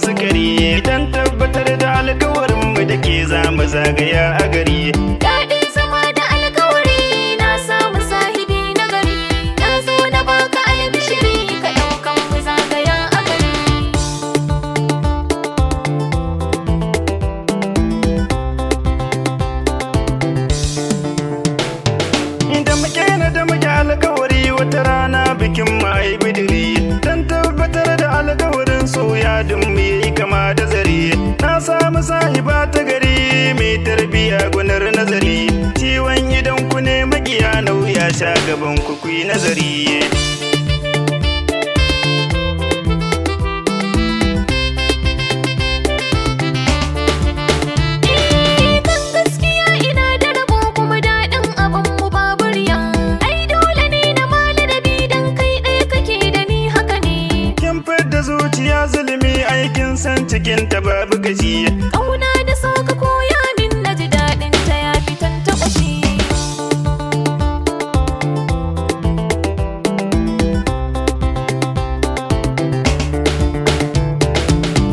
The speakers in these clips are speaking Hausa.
sukari dan tabbatar da alkawarin mu da ke za mu zagaya a gari. Daɗin zama da alkawari na samu sahibi na gari, na zo na baka albishiri ka ɗaukan mu zagaya a gari. Da muke alkawari wata rana bikin mai bidiri dan tabbatar da alkawarin soyadin mu yayi kama da zare. Na samu sahiba ta gari mai tarbiya gunar nazari, ciwon idan ku ne magiya nauya sha gaban ku kuyi nazari. Zulumi aikin san cikin ta babu gaji. Ƙauna da so ka koya min na ji daɗin ta ya fitan ta ƙwashi.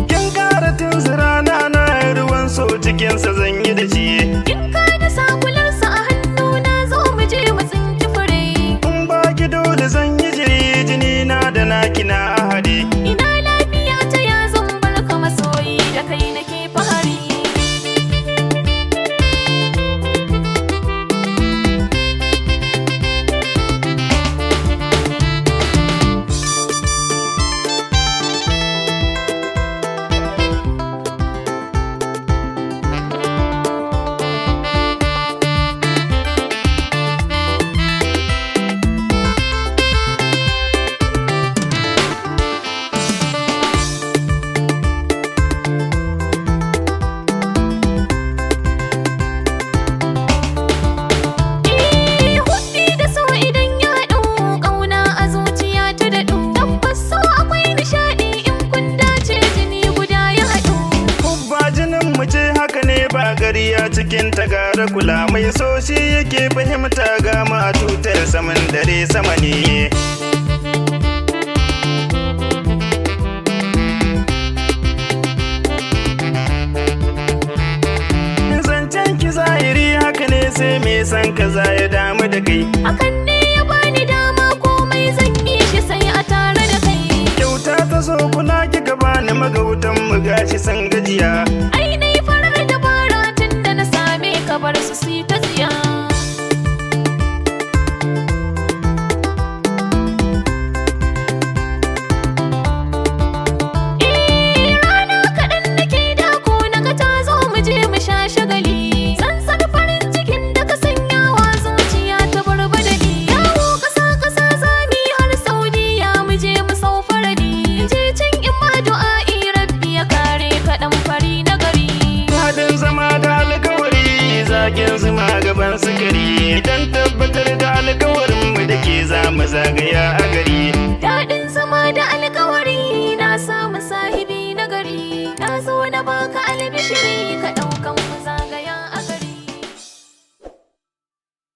Kin ƙara tunzura na ruwan so cikinsa zan yi da shi. Kin ka da sakularsa a hannu na zo mu je mu tsinki fure. In baki dole zan yi jiri jini na da naki na ahadi. Ina da kai nake fahari. Gariya cikin tagara kula mai so shi yake fahimta ga ma tutar saman dare sama ne. Zancen ki zahiri haka ne sai me san kaza ya damu da kai. Hakan ne ya bani dama komai zan yi shi sai a tare da kai. Kyauta ta so kula kika bani magautan mu gashi san gajiya. Ai dai farar dabara ka bar su si ta tsiya. Rana kaɗan nake dako na ga ta zo mu je mu sha shagali. Sansar farin cikin da ka sanyawa zuciya ta barbadali. Yawo ƙasa zami har Saudiya mu je mu sau faradi. Je can in ma du'a'i rabbi ya kare kaɗan fari na gari. Daɗin zama da alkawari zagen zuma gaban sukari dan tabbatar da alkawarin mu da ke za mu zagaya a gari. Daɗin zama da alkawari na samu sahibi na gari, na zo na baka albishiri